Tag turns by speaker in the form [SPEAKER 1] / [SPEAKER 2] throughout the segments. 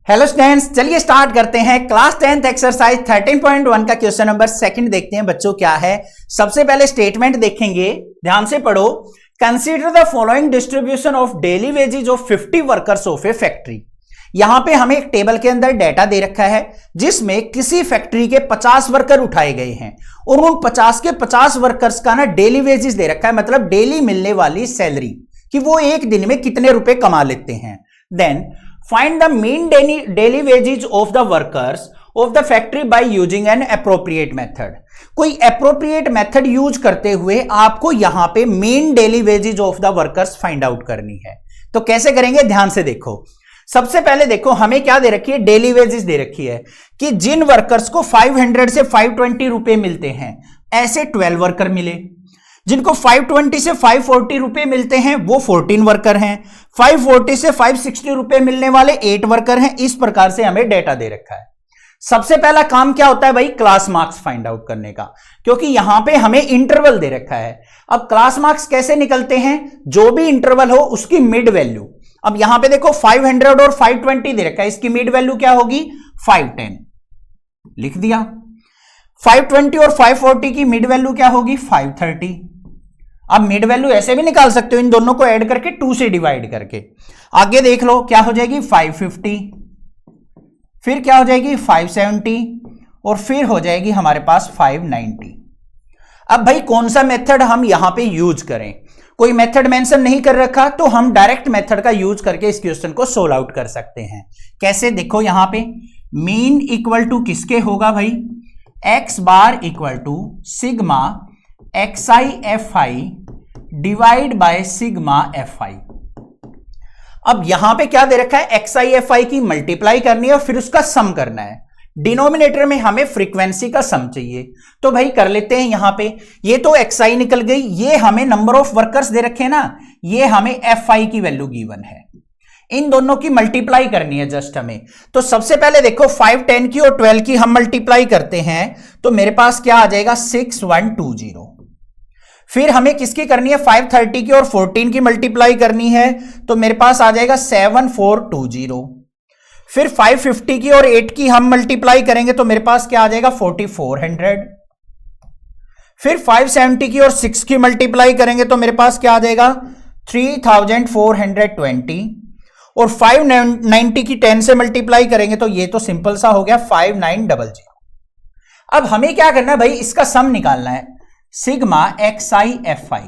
[SPEAKER 1] Hello students, चलिए start करते हैं क्लास 10th एक्सरसाइज 13.1 का क्वेश्चन नंबर सेकंड देखते हैं बच्चों क्या है। सबसे पहले स्टेटमेंट देखेंगे, ध्यान से पढ़ो। Consider the following distribution of daily wages of 50 workers of a factory. यहां पे हमें एक टेबल के अंदर डेटा दे रखा है जिसमें किसी फैक्ट्री के 50 वर्कर उठाए गए हैं और उन 50 के 50 वर्कर्स का ना डेली वेजेस दे रखा है, मतलब डेली मिलने वाली सैलरी कि वो एक दिन में कितने रुपए कमा लेते हैं। Then find the mean daily wages of the workers of the factory by using an appropriate method। कोई appropriate method यूज करते हुए आपको यहां पे mean daily wages of the workers find out करनी है। तो कैसे करेंगे, ध्यान से देखो। सबसे पहले देखो हमें क्या दे रखी है, डेली वेजेस दे रखी है कि जिन वर्कर्स को 500 से 520 रुपए मिलते हैं ऐसे 12 वर्कर मिले। जिनको 520 से 540 रुपए मिलते हैं वो 14 वर्कर हैं। 540 से 560 रुपए मिलने वाले 8 वर्कर हैं। इस प्रकार से हमें डेटा दे रखा है। सबसे पहला काम क्या होता है भाई, क्लास मार्क्स फाइंड आउट करने का, क्योंकि यहां पे हमें इंटरवल दे रखा है। अब क्लास मार्क्स कैसे निकलते हैं, जो भी इंटरवल हो उसकी मिड वैल्यू। अब यहां पे देखो 500 और 520 दे रखा है, इसकी मिड वैल्यू क्या होगी 510, लिख दिया। 520 और 540 की मिड वैल्यू क्या होगी 530। अब मिड वैल्यू ऐसे भी निकाल सकते हो, इन दोनों को ऐड करके 2 से डिवाइड करके। आगे देख लो क्या हो जाएगी 550, फिर क्या हो जाएगी 570 और फिर हो जाएगी हमारे पास 590। अब भाई कौन सा मेथड हम यहां पे यूज करें, कोई मेथड मेंशन नहीं कर रखा तो हम डायरेक्ट मेथड का यूज करके इस क्वेश्चन को सोल्व आउट कर सकते हैं। कैसे, देखो यहां पे मीन इक्वल टू किसके होगा भाई, x bar equal to sigma XI FI divide by sigma FI। अब यहां पे क्या दे रखा है, XI FI की मल्टीप्लाई करनी है और फिर उसका सम करना है। डिनोमिनेटर में हमें फ्रीक्वेंसी का सम चाहिए, तो भाई कर लेते हैं। यहां पे ये तो XI निकल गई, ये हमें नंबर ऑफ वर्कर्स दे रखे हैं ना, ये हमें FI की वैल्यू गिवन है। इन दोनों की मल्टीप्लाई करनी है जस्ट हमें। तो सबसे पहले देखो 5, 10 की और 12 की हम मल्टीप्लाई करते हैं तो मेरे पास क्या आ जाएगा 6120। फिर हमें किसकी करनी है 530 की और 14 की मल्टीप्लाई करनी है तो मेरे पास आ जाएगा 7420। फिर 550 की और 8 की हम मल्टीप्लाई करेंगे तो मेरे पास क्या आ जाएगा 4400। फिर 570 की और 6 की मल्टीप्लाई करेंगे तो मेरे पास क्या आ जाएगा 3420 और 590 की 10 से मल्टीप्लाई करेंगे तो ये तो सिंपल सा हो गया 5900। अब हमें क्या करना है भाई, इसका सम निकालना है, सिग्मा XI FI।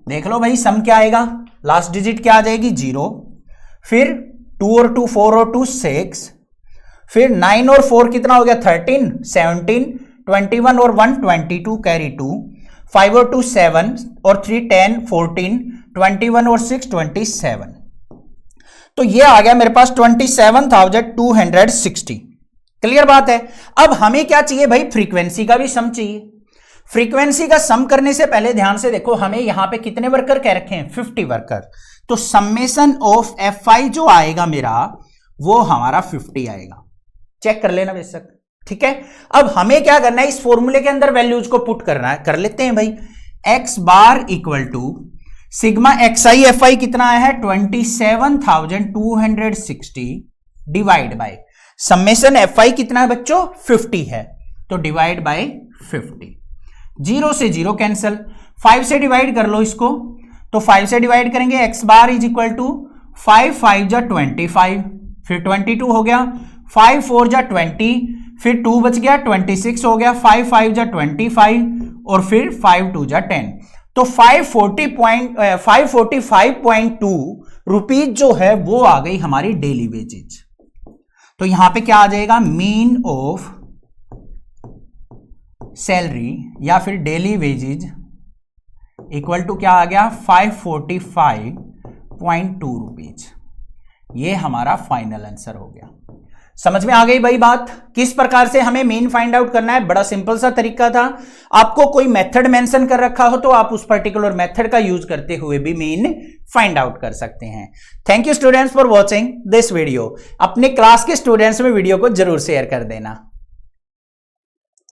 [SPEAKER 1] देख लो भाई सम क्या आएगा, लास्ट डिजिट क्या आ जाएगी 0, फिर 2 और 2 4 और 2 6, फिर 9 और 4 कितना हो गया 13, 17, 21 और 1 22 कैरी 2, 5 और 2 7 और 3 10 14, 21 और 6 27। तो ये आ गया मेरे पास 27,260। क्लियर बात है। अब हमें क्या चाहिए भाई, फ्रीक्वेंसी का भी सम चाहिए। फ्रीक्वेंसी का सम करने से पहले ध्यान से देखो हमें यहां पे कितने वर्कर कह रखे हैं 50 वर्कर, तो समेशन ऑफ FI जो आएगा मेरा वो हमारा 50 आएगा। चेक कर लेना बेशक, ठीक है। अब हमें क्या करना है, इस फॉर्मूले के अंदर वैल्यूज को पुट करना है, कर लेते हैं भाई। X bar equal to sigma XI FI कितना आया है 27,260 डिवाइड बाय समेशन FI कितना है बच्चों 50 है, तो डिवाइड बाय 50। 0 से 0 कैंसल, 5 से डिवाइड कर लो इसको, तो 5 से डिवाइड करेंगे x bar is equal to 5 5 जा 25, फिर 22 हो गया, 5 4 जा 20, फिर 2 बच गया 26 हो गया, 5 5 जा 25 और फिर 5 2 जा 10। तो 545.2 रुपीज जो है वो आ गई हमारी डेली वेजेज। तो यहां पे क्या आ जाएगा, मीन ऑफ सैलरी या फिर डेली वेजेज इक्वल टू क्या आ गया 545.2 रुपीज। ये हमारा फाइनल आंसर हो गया। समझ में आ गई भाई बात, किस प्रकार से हमें मीन फाइंड आउट करना है। बड़ा सिंपल सा तरीका था। आपको कोई मेथड मेंशन कर रखा हो तो आप उस पर्टिकुलर मेथड का यूज करते हुए भी मीन फाइंड आउट कर सकते हैं। Thank you students for watching this video. अपने क्लास के स्टूडेंट्स में वीडियो को जरूर शेयर कर देना।